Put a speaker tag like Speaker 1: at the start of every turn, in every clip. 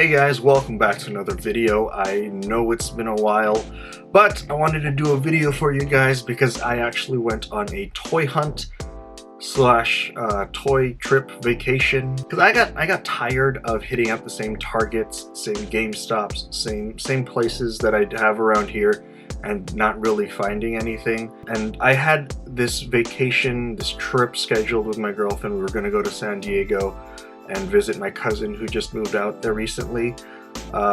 Speaker 1: Hey guys, welcome back to another video. I know it's been a while, but I wanted to do a video for you guys because I actually went on a toy hunt slash toy trip vacation because I got tired of hitting up the same Targets, same GameStops, same places that I have around here and not really finding anything. And I had this vacation, this trip scheduled with my girlfriend. We were going to go to San Diego and visit my cousin who just moved out there recently.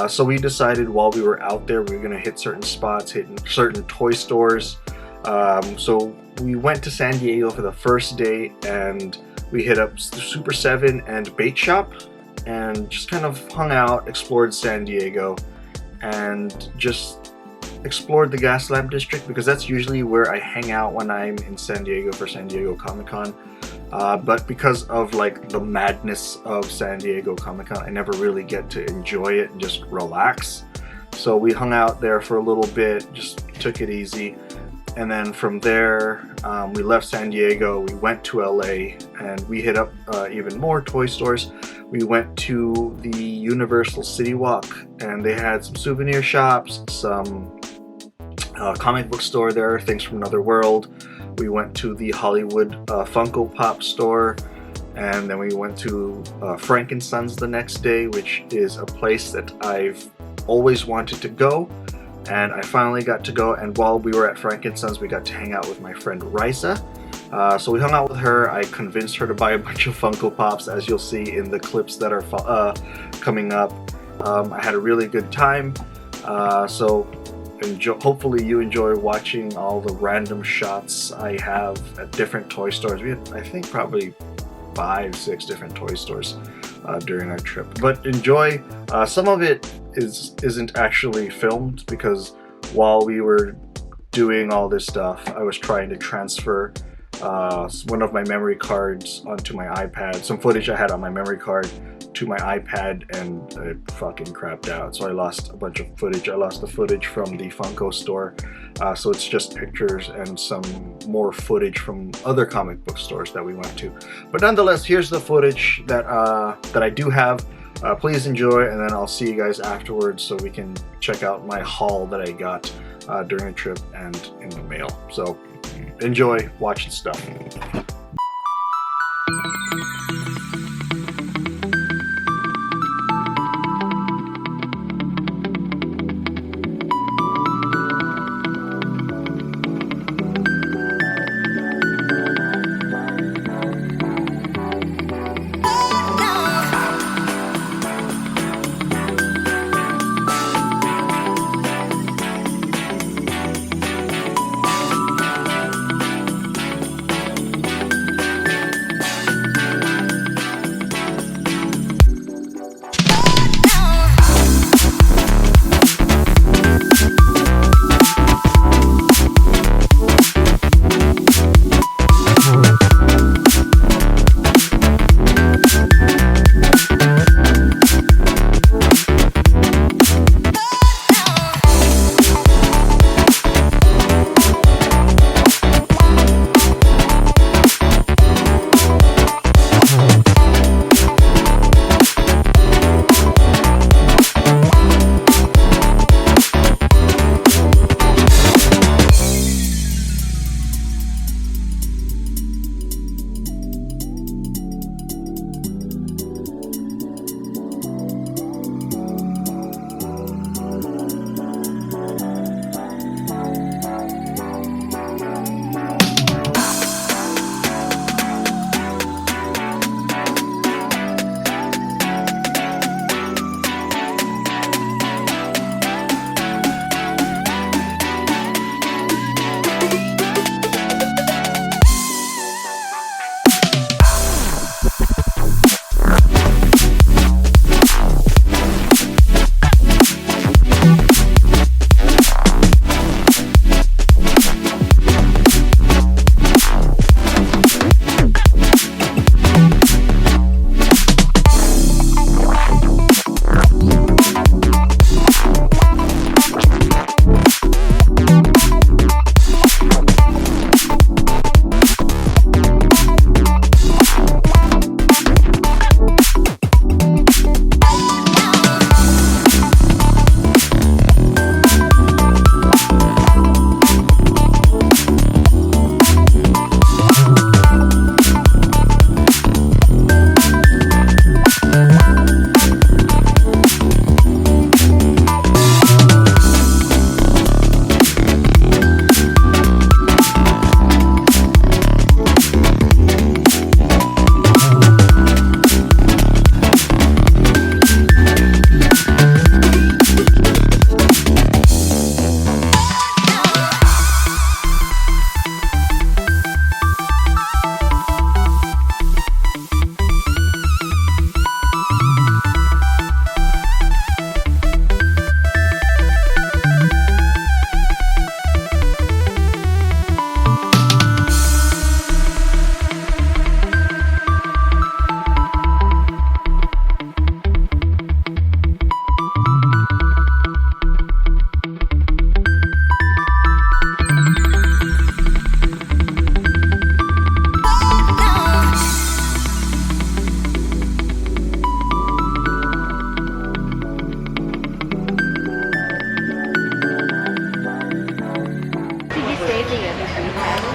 Speaker 1: So we decided while we were out there we were going to hit certain spots, hit certain toy stores. So we went to San Diego for the first day and we hit up Super 7 and Bait Shop and just kind of hung out, explored San Diego, and just explored the Gaslamp District because that's usually where I hang out when I'm in San Diego for San Diego Comic-Con. But because of like the madness of San Diego Comic-Con, I never really get to enjoy it and just relax. So we hung out there for a little bit, just took it easy. And then from there, we left San Diego, we went to LA, and we hit up even more toy stores. We went to the Universal City Walk, and they had some souvenir shops, some comic book store there, Things from Another World. We went to the Hollywood Funko Pop store, and then we went to Frankensons the next day, which is a place that I've always wanted to go, and I finally got to go. And while we were at Frankensons, we got to hang out with my friend Raisa. So we hung out with her. I convinced her to buy a bunch of Funko Pops, as you'll see in the clips that are coming up. I had a really good time. Hopefully you enjoy watching all the random shots I have at different toy stores. We had, I think, probably 5-6 different toy stores during our trip. But enjoy. Some of it isn't actually filmed because while we were doing all this stuff, I was trying to transfer one of my memory cards onto my iPad. Some footage I had on my memory card to my iPad, and it fucking crapped out, so I lost a bunch of footage. I lost the footage from the Funko store, so it's just pictures and some more footage from other comic book stores that we went to. But nonetheless, here's the footage that I do have. Please enjoy, and then I'll see you guys afterwards so we can check out my haul that I got during the trip and in the mail. So enjoy watching stuff.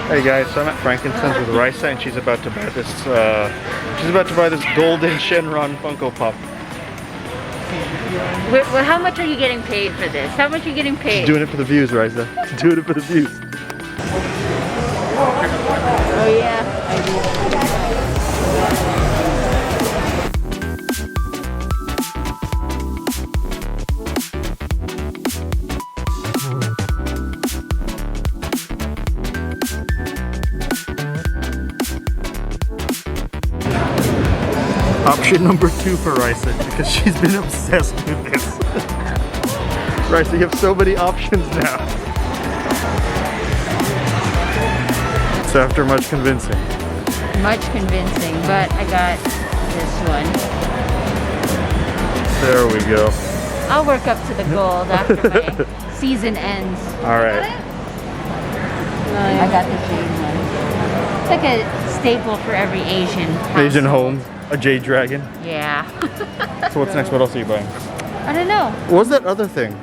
Speaker 1: Hey guys, so I'm at Frankenstein's with Raisa, and she's about to buy this. Golden Shenron Funko Pop.
Speaker 2: Well, how much are you getting paid for this? How much are you getting paid?
Speaker 1: She's doing it for the views, Raisa. She's doing it for the views.
Speaker 2: Oh yeah, I do.
Speaker 1: Option number 2 for Raisa, because she's been obsessed with this. Raisa, you have so many options now. So after much convincing.
Speaker 2: Much convincing, but I got this one.
Speaker 1: There we go.
Speaker 2: I'll work up to the gold after my season ends.
Speaker 1: Alright.
Speaker 2: I got the jade one. It's like a staple for every Asian household.
Speaker 1: Asian home, a jade dragon.
Speaker 2: Yeah.
Speaker 1: So what's next? What else are you buying?
Speaker 2: I don't know.
Speaker 1: What was that other thing?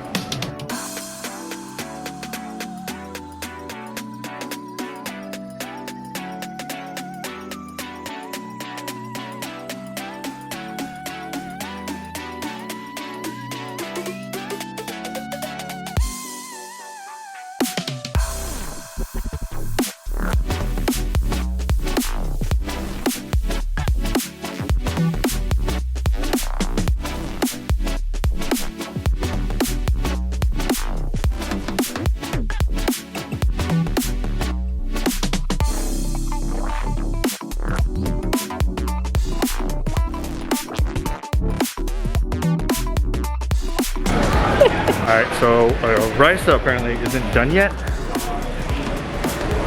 Speaker 1: Alright, so Raisa apparently isn't done yet.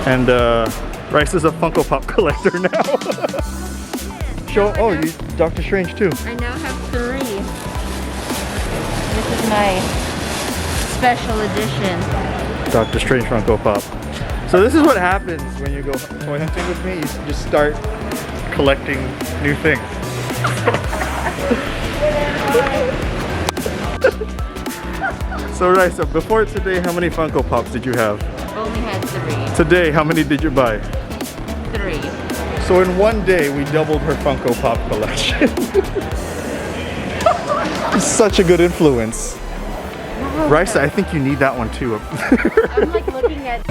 Speaker 1: And Raisa's a Funko Pop collector now. Oh, you Doctor Strange too.
Speaker 2: I now have 3. This is my special edition.
Speaker 1: Doctor Strange Funko Pop. So this is what happens when you go toy hunting with me. You just start collecting new things. So Raisa, before today, how many Funko Pops did you have?
Speaker 2: Only had 3.
Speaker 1: Today, how many did you buy?
Speaker 2: 3.
Speaker 1: So in one day, we doubled her Funko Pop collection. Such a good influence. Raisa, I think you need that one too.
Speaker 2: I'm like looking at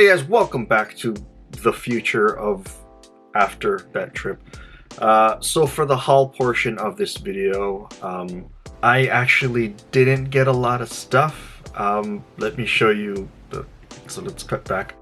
Speaker 1: Hey guys, welcome back to the future of after that trip. So for the haul portion of this video, I actually didn't get a lot of stuff. Let me show you so let's cut back.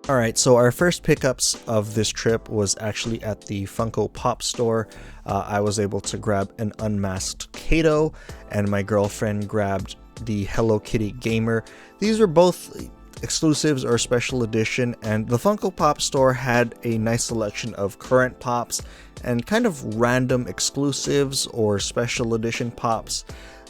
Speaker 3: Alright, so our first pickups of this trip was actually at the Funko Pop store. I was able to grab an unmasked Kato, and my girlfriend grabbed the Hello Kitty Gamer. These were both exclusives or special edition, and the Funko Pop store had a nice selection of current pops and kind of random exclusives or special edition pops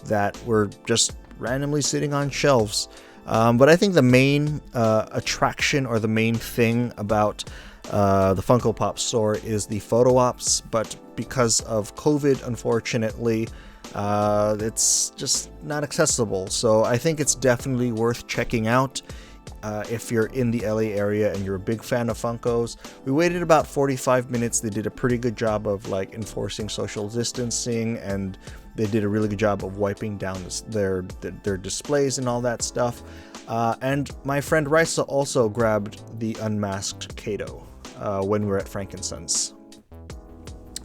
Speaker 3: that were just randomly sitting on shelves. But I think the main attraction or the main thing about the Funko Pop store is the photo ops, but because of COVID, unfortunately, it's just not accessible. So I think it's definitely worth checking out if you're in the LA area and you're a big fan of Funkos. We waited about 45 minutes. They did a pretty good job of like enforcing social distancing, and they did a really good job of wiping down their displays and all that stuff. And my friend Raisa also grabbed the unmasked Kato when we were at Frankenstein's.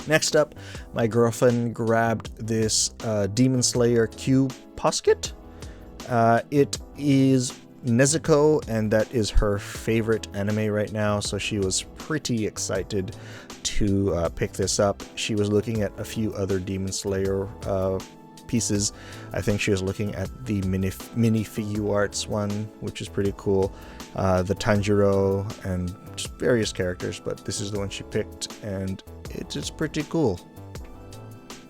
Speaker 3: Next up, my girlfriend grabbed this Demon Slayer Q Posket. It is Nezuko, and that is her favorite anime right now, so she was pretty excited to pick this up. She was looking at a few other Demon Slayer pieces. I think she was looking at the mini figure arts one, which is pretty cool, the Tanjiro, and just various characters, but this is the one she picked, and it's just pretty cool.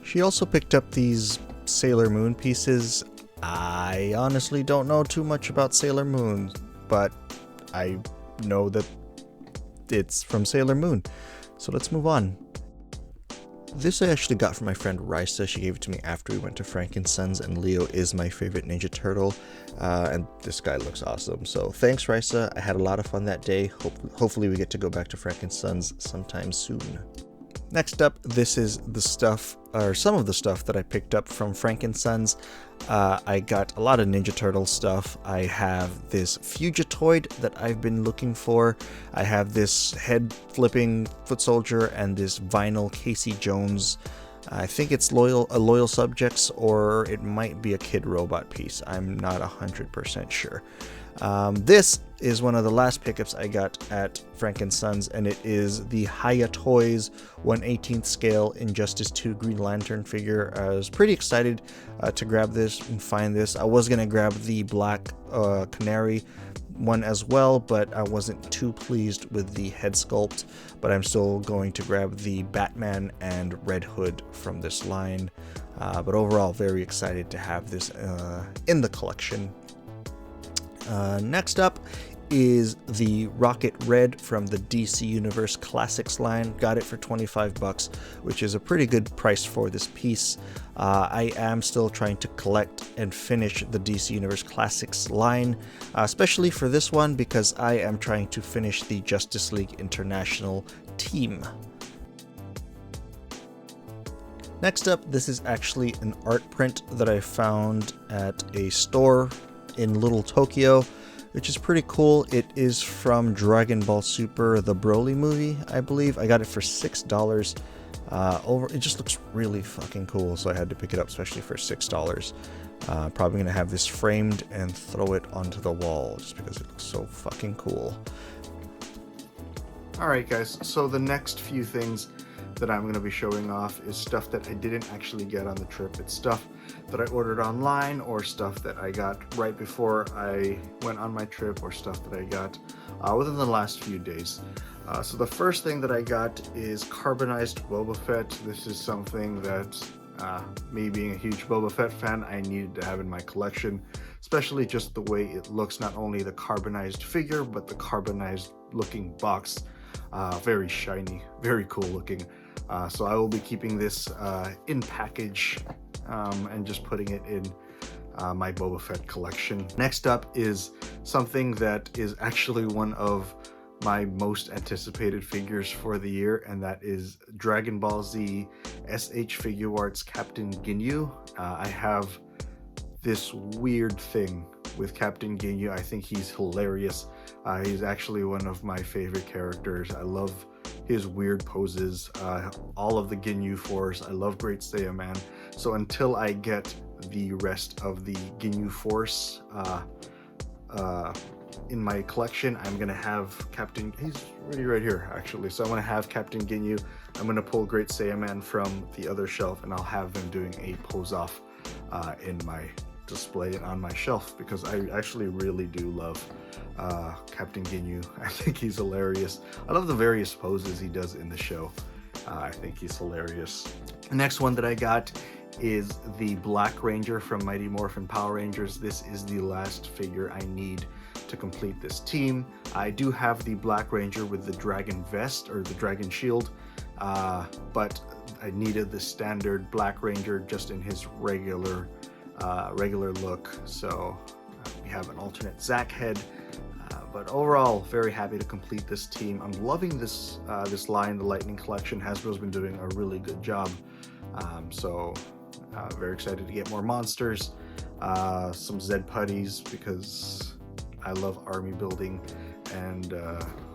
Speaker 3: She also picked up these Sailor Moon pieces. I honestly don't know too much about Sailor Moon, but I know that it's from Sailor Moon. So let's move on. This I actually got from my friend Raisa. She gave it to me after we went to Frankenstein's, and Leo is my favorite Ninja Turtle, and this guy looks awesome. So thanks, Raisa. I had a lot of fun that day. Hopefully we get to go back to Frankenstein's sometime soon. Next up, this is the stuff, or some of the stuff that I picked up from Frankenstein's. I got a lot of Ninja Turtle stuff. I have this Fugitoid that I've been looking for. I have this head-flipping foot soldier and this vinyl Casey Jones. I think it's loyal subjects, or it might be a Kid Robot piece. I'm not 100% sure. This is one of the last pickups I got at Frankenstein's, and it is the Haya Toys 1/18th scale Injustice 2 Green Lantern figure. I was pretty excited to grab this and find this. I was going to grab the Black Canary one as well, but I wasn't too pleased with the head sculpt, but I'm still going to grab the Batman and Red Hood from this line. But overall, very excited to have this in the collection. Next up is the Rocket Red from the DC Universe Classics line. Got it for $25, which is a pretty good price for this piece. I am still trying to collect and finish the DC Universe Classics line, especially for this one because I am trying to finish the Justice League International team. Next up, this is actually an art print that I found at a store in Little Tokyo, which is pretty cool. It is from Dragon Ball Super, the Broly movie, I believe. I got it for $6. It just looks really fucking cool, so I had to pick it up, especially for $6. Probably gonna have this framed and throw it onto the wall just because it looks so fucking cool.
Speaker 1: Alright guys, so the next few things that I'm going to be showing off is stuff that I didn't actually get on the trip. It's stuff that I ordered online, or stuff that I got right before I went on my trip, or stuff that I got within the last few days. So the first thing that I got is carbonized Boba Fett. This is something that me being a huge Boba Fett fan, I needed to have in my collection, especially just the way it looks, not only the carbonized figure, but the carbonized looking box. Very shiny, very cool looking. So I will be keeping this in package and just putting it in my Boba Fett collection. Next up is something that is actually one of my most anticipated figures for the year, and that is Dragon Ball Z SH Figure Arts Captain Ginyu. I have this weird thing with Captain Ginyu. I think he's hilarious. He's actually one of my favorite characters. I love his weird poses, all of the Ginyu Force. I love Great Saiyaman. So until I get the rest of the Ginyu Force in my collection, I'm gonna have Captain. He's already right here, actually. So I'm gonna have Captain Ginyu. I'm gonna pull Great Saiyaman from the other shelf, and I'll have them doing a pose off in my display and on my shelf, because I actually really do love Captain Ginyu. I think he's hilarious. I love the various poses he does in the show. I think he's hilarious. The next one that I got is the Black Ranger from Mighty Morphin Power Rangers. This is the last figure I need to complete this team. I do have the Black Ranger with the dragon vest, or the dragon shield, but I needed the standard Black Ranger just in his regular look. So we have an alternate Zack head, but overall very happy to complete this team. I'm loving this line, the Lightning Collection. Hasbro's been doing a really good job, so very excited to get more monsters, some Zed putties, because I love army building, and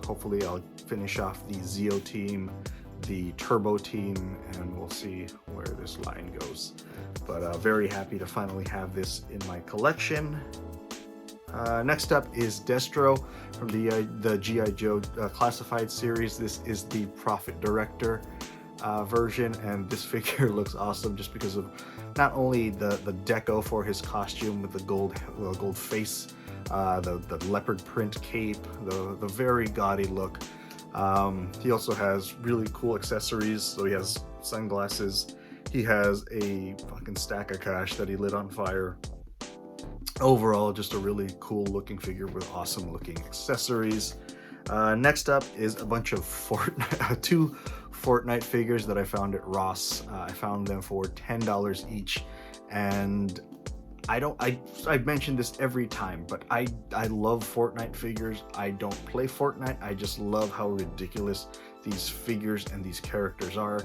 Speaker 1: hopefully I'll finish off the Zeo team, the Turbo team, and we'll see where this line goes. But very happy to finally have this in my collection. Next up is Destro from the G.I. Joe Classified series. This is the Prophet Director version, and this figure looks awesome just because of not only the deco for his costume with the gold face, the leopard print cape, the very gaudy look. He also has really cool accessories. So he has sunglasses. He has a fucking stack of cash that he lit on fire. Overall, just a really cool looking figure with awesome looking accessories. Next up is a bunch of two Fortnite figures that I found at Ross. I found them for $10 each, and I've mentioned this every time, but I love Fortnite figures. I don't play Fortnite. I just love how ridiculous these figures and these characters are.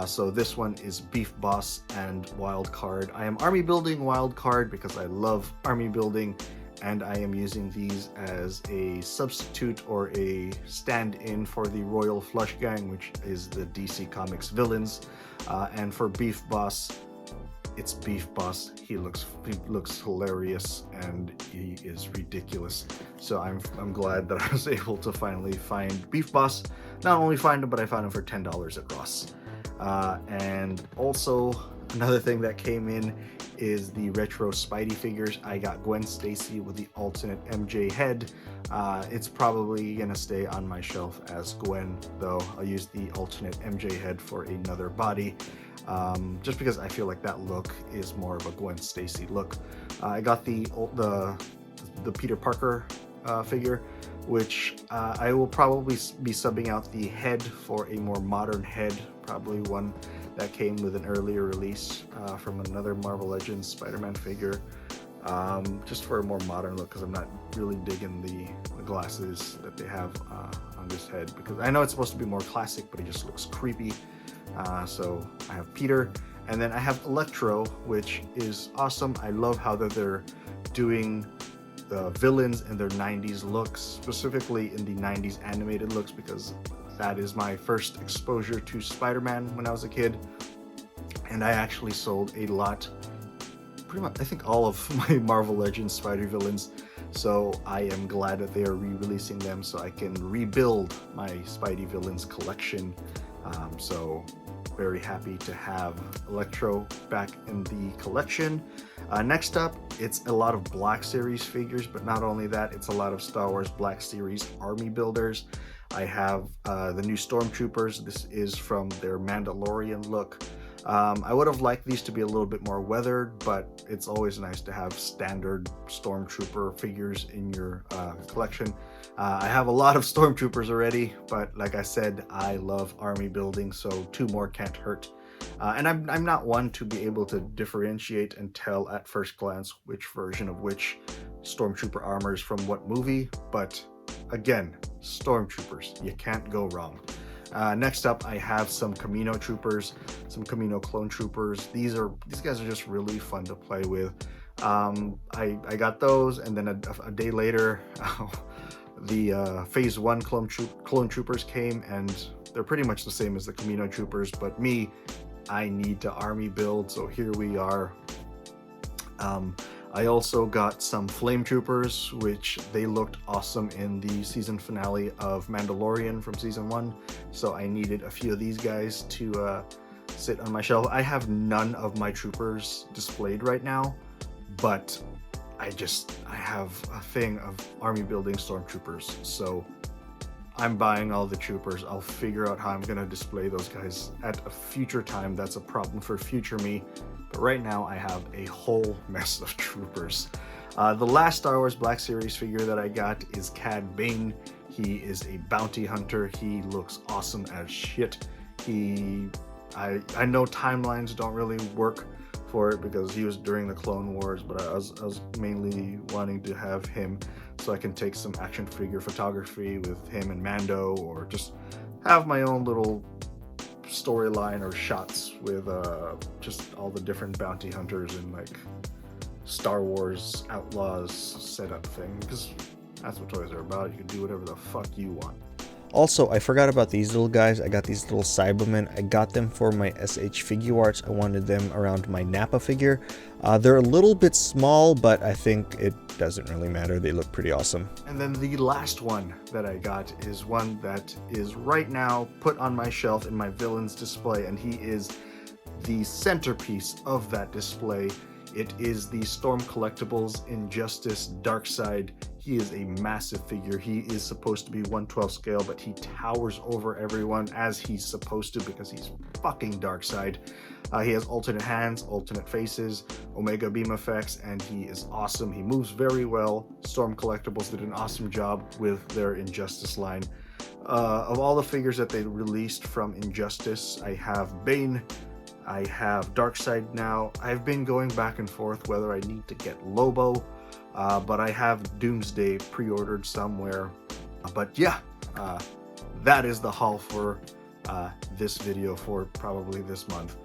Speaker 1: So this one is Beef Boss and Wild Card. I am army building Wild Card because I love army building, and I am using these as a substitute or a stand-in for the Royal Flush Gang, which is the DC Comics villains. And for Beef Boss, it's Beef Boss. He looks hilarious, and he is ridiculous. So I'm glad that I was able to finally find Beef Boss. Not only find him, but I found him for $10 at Ross. And also another thing that came in is the retro Spidey figures. I got Gwen Stacy with the alternate MJ head. It's probably gonna stay on my shelf as Gwen, though I'll use the alternate MJ head for another body. Just because I feel like that look is more of a Gwen Stacy look. I got the Peter Parker figure, which I will probably be subbing out the head for a more modern head, probably one that came with an earlier release from another Marvel Legends Spider-Man figure, just for a more modern look, because I'm not really digging the glasses that they have on this head, because I know it's supposed to be more classic, but it just looks creepy. So I have Peter, and then I have Electro, which is awesome. I love how they're doing the villains in their 90s looks, specifically in the 90s animated looks, because that is my first exposure to Spider-Man when I was a kid. And I actually sold a lot, pretty much I think all of my Marvel Legends Spider villains, so I am glad that they are re-releasing them so I can rebuild my Spidey villains collection. So very happy to have Electro back in the collection. Next up, it's a lot of Black Series figures, but not only that, it's a lot of Star Wars Black Series army builders. I have the new Stormtroopers. This is from their Mandalorian look. I would have liked these to be a little bit more weathered, but it's always nice to have standard Stormtrooper figures in your collection. I have a lot of Stormtroopers already, but like I said, I love army building, so 2 more can't hurt. And I'm not one to be able to differentiate and tell at first glance which version of which Stormtrooper armor is from what movie, but again, Stormtroopers, you can't go wrong. Next up, I have some Kamino Troopers, some Kamino Clone Troopers. These guys are just really fun to play with. I got those, and then a day later, The Phase 1 clone troopers came, and they're pretty much the same as the Camino troopers, but me, I need to army build, so here we are. I also got some flame troopers, which they looked awesome in the season finale of Mandalorian from season 1, so I needed a few of these guys to sit on my shelf. I have none of my troopers displayed right now, but I have a thing of army building stormtroopers, so I'm buying all the troopers. I'll figure out how I'm gonna display those guys at a future time. That's a problem for future me, but right now I have a whole mess of troopers. The last Star Wars Black Series figure that I got is Cad Bane. He is a bounty hunter. He looks awesome as shit. I know timelines don't really work for it because he was during the Clone Wars, but I was mainly wanting to have him so I can take some action figure photography with him and Mando, or just have my own little storyline or shots with just all the different bounty hunters and like Star Wars Outlaws setup thing, because that's what toys are about. You can do whatever the fuck you want.
Speaker 3: Also, I forgot about these little guys. I got these little Cybermen. I got them for my SH Figure Arts. I wanted them around my Nappa figure. They're a little bit small, but I think it doesn't really matter. They look pretty awesome.
Speaker 1: And then the last one that I got is one that is right now put on my shelf in my villains display, and he is the centerpiece of that display. It is the Storm Collectibles Injustice Darkseid. He is a massive figure. He is supposed to be 1/12 scale, but he towers over everyone as he's supposed to because he's fucking Darkseid. He has alternate hands, alternate faces, Omega beam effects, and he is awesome. He moves very well. Storm Collectibles did an awesome job with their Injustice line. Of all the figures that they released from Injustice, I have Bane, I have Darkseid now. I've been going back and forth whether I need to get Lobo, but I have Doomsday pre-ordered somewhere. But yeah, that is the haul for this video for probably this month.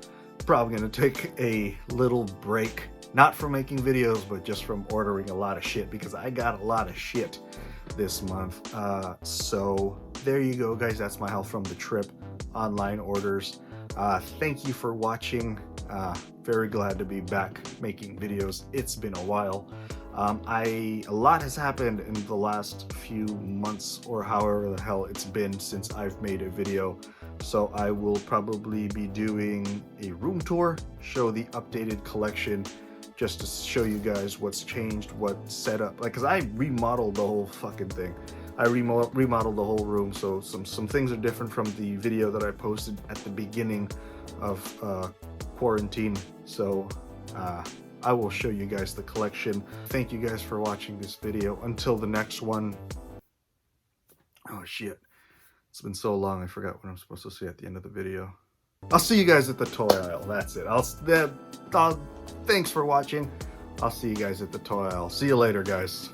Speaker 1: Probably gonna take a little break, not from making videos, but just from ordering a lot of shit, because I got a lot of shit this month. So there you go, guys. That's my haul from the trip, online orders. Thank you for watching. Very glad to be back making videos. It's been a while. A lot has happened in the last few months, or however the hell it's been since I've made a video. So I will probably be doing a room tour, show the updated collection, just to show you guys what's changed, what's set up. Like, cause I remodeled the whole fucking thing. I remodeled the whole room, so some things are different from the video that I posted at the beginning of quarantine. So I will show you guys the collection. Thank you guys for watching this video. Until the next one. Oh shit, it's been so long I forgot what I'm supposed to say at the end of the video. I'll see you guys at the toy aisle. That's it. Thanks for watching. I'll see you guys at the toy aisle. See you later, guys.